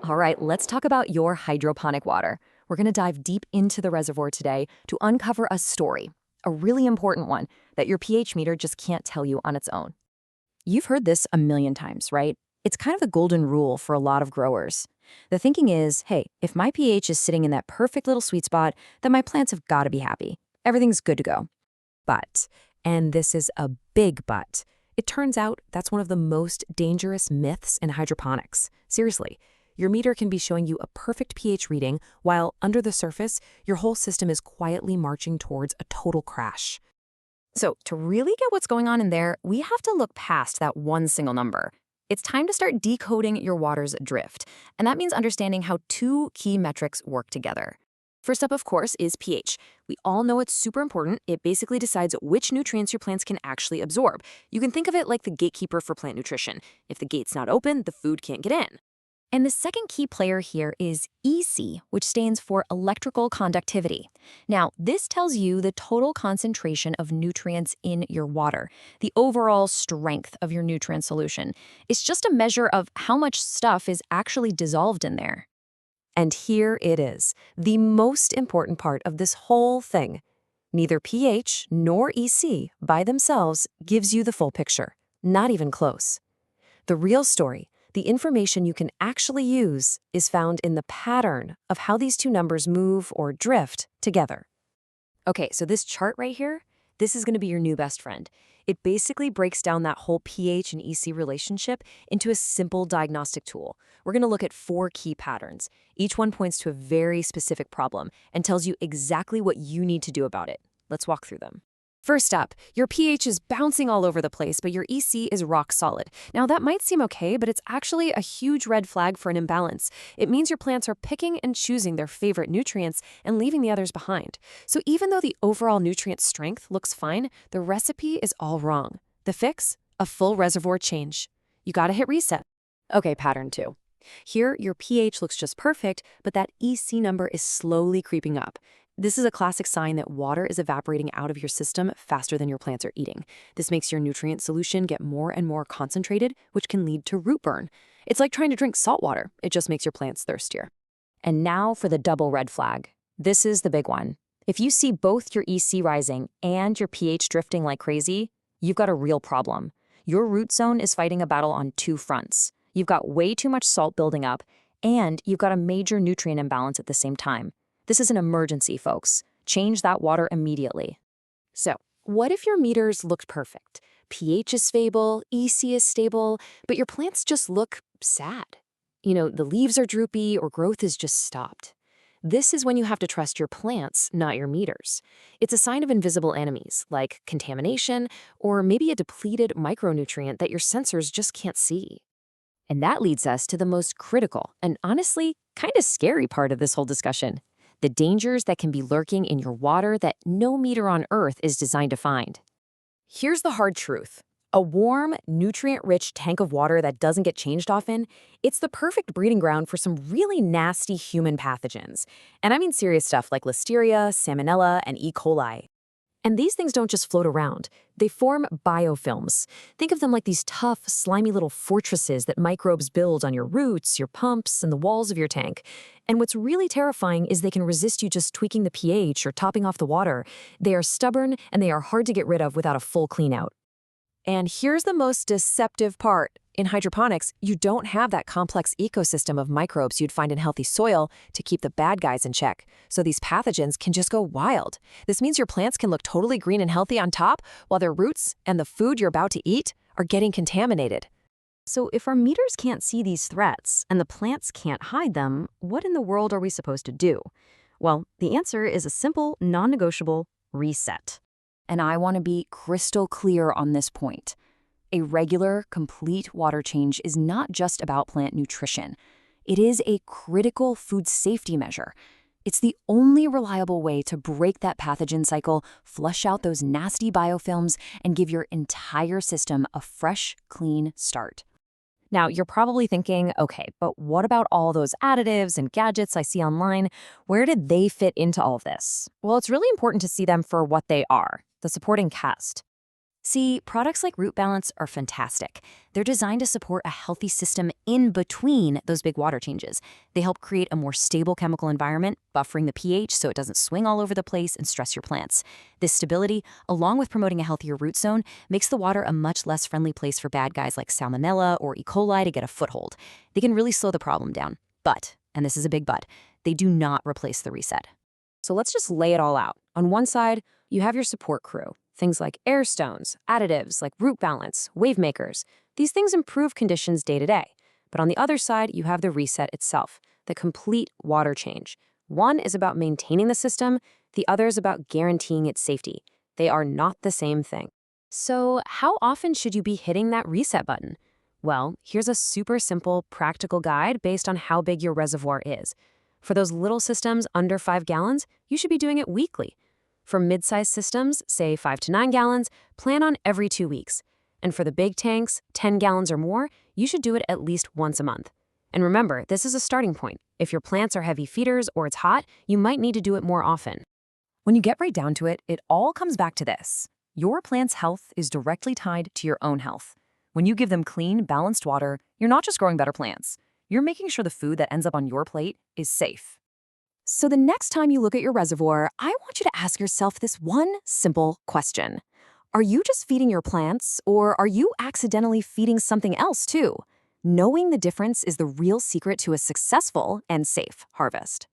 All right, let's talk about your hydroponic water. We're going to dive deep into the reservoir today to uncover a story, a really important one that your pH meter just can't tell you on its own. You've heard this a million times, right? It's kind of the golden rule for a lot of growers. The thinking is, hey, if my pH is sitting in that perfect little sweet spot, then my plants have got to be happy. Everything's good to go. But, and this is a big but, it turns out that's one of the most dangerous myths in hydroponics. Seriously. Your meter can be showing you a perfect pH reading, while under the surface, your whole system is quietly marching towards a total crash. So to really get what's going on in there, we have to look past that one single number. It's time to start decoding your water's drift, and that means understanding how two key metrics work together. First up, of course, is pH. We all know it's super important. It basically decides which nutrients your plants can actually absorb. You can think of it like the gatekeeper for plant nutrition. If the gate's not open, the food can't get in. And the second key player here is EC, which stands for electrical conductivity. Now, this tells you the total concentration of nutrients in your water, the overall strength of your nutrient solution. It's just a measure of how much stuff is actually dissolved in there. And here it is, the most important part of this whole thing. Neither pH nor EC by themselves gives you the full picture, not even close. The real story, the information you can actually use, is found in the pattern of how these two numbers move or drift together. Okay, so this chart right here, this is going to be your new best friend. It basically breaks down that whole pH and EC relationship into a simple diagnostic tool. We're going to look at 4 key patterns. Each one points to a very specific problem and tells you exactly what you need to do about it. Let's walk through them. First up, your pH is bouncing all over the place, but your EC is rock solid. Now, that might seem okay, but it's actually a huge red flag for an imbalance. It means your plants are picking and choosing their favorite nutrients and leaving the others behind. So even though the overall nutrient strength looks fine, the recipe is all wrong. The fix? A full reservoir change. You gotta hit reset. Okay, pattern 2. Here, your pH looks just perfect, but that EC number is slowly creeping up. This is a classic sign that water is evaporating out of your system faster than your plants are eating. This makes your nutrient solution get more and more concentrated, which can lead to root burn. It's like trying to drink salt water. It just makes your plants thirstier. And now for the double red flag. This is the big one. If you see both your EC rising and your pH drifting like crazy, you've got a real problem. Your root zone is fighting a battle on 2 fronts. You've got way too much salt building up, and you've got a major nutrient imbalance at the same time. This is an emergency, folks. Change that water immediately. So, what if your meters looked perfect? pH is stable, EC is stable, but your plants just look sad. You know, the leaves are droopy or growth is just stopped. This is when you have to trust your plants, not your meters. It's a sign of invisible enemies, like contamination or maybe a depleted micronutrient that your sensors just can't see. And that leads us to the most critical and honestly kind of scary part of this whole discussion. The dangers that can be lurking in your water that no meter on Earth is designed to find. Here's the hard truth. A warm, nutrient-rich tank of water that doesn't get changed often, it's the perfect breeding ground for some really nasty human pathogens. And I mean serious stuff like Listeria, Salmonella, and E. coli. And these things don't just float around. They form biofilms. Think of them like these tough, slimy little fortresses that microbes build on your roots, your pumps, and the walls of your tank. And what's really terrifying is they can resist you just tweaking the pH or topping off the water. They are stubborn, and they are hard to get rid of without a full clean-out. And here's the most deceptive part. In hydroponics, you don't have that complex ecosystem of microbes you'd find in healthy soil to keep the bad guys in check. So these pathogens can just go wild. This means your plants can look totally green and healthy on top, while their roots and the food you're about to eat are getting contaminated. So if our meters can't see these threats and the plants can't hide them, what in the world are we supposed to do? Well, the answer is a simple, non-negotiable reset. And I want to be crystal clear on this point. A regular, complete water change is not just about plant nutrition. It is a critical food safety measure. It's the only reliable way to break that pathogen cycle, flush out those nasty biofilms, and give your entire system a fresh, clean start. Now, you're probably thinking, okay, but what about all those additives and gadgets I see online? Where did they fit into all of this? Well, it's really important to see them for what they are, the supporting cast. See, products like Root Balance are fantastic. They're designed to support a healthy system in between those big water changes. They help create a more stable chemical environment, buffering the pH so it doesn't swing all over the place and stress your plants. This stability, along with promoting a healthier root zone, makes the water a much less friendly place for bad guys like Salmonella or E. coli to get a foothold. They can really slow the problem down. But, and this is a big but, they do not replace the reset. So let's just lay it all out. On one side, you have your support crew. Things like air stones, additives like root balance, wave makers. These things improve conditions day to day. But on the other side, you have the reset itself, the complete water change. One is about maintaining the system, the other is about guaranteeing its safety. They are not the same thing. So how often should you be hitting that reset button? Well, here's a super simple, practical guide based on how big your reservoir is. For those little systems under 5 gallons, you should be doing it weekly. For mid-sized systems, say 5 to 9 gallons, plan on every 2 weeks. And for the big tanks, 10 gallons or more, you should do it at least once a month. And remember, this is a starting point. If your plants are heavy feeders or it's hot, you might need to do it more often. When you get right down to it, it all comes back to this. Your plant's health is directly tied to your own health. When you give them clean, balanced water, you're not just growing better plants. You're making sure the food that ends up on your plate is safe. So the next time you look at your reservoir, I want you to ask yourself this one simple question. Are you just feeding your plants, or are you accidentally feeding something else too? Knowing the difference is the real secret to a successful and safe harvest.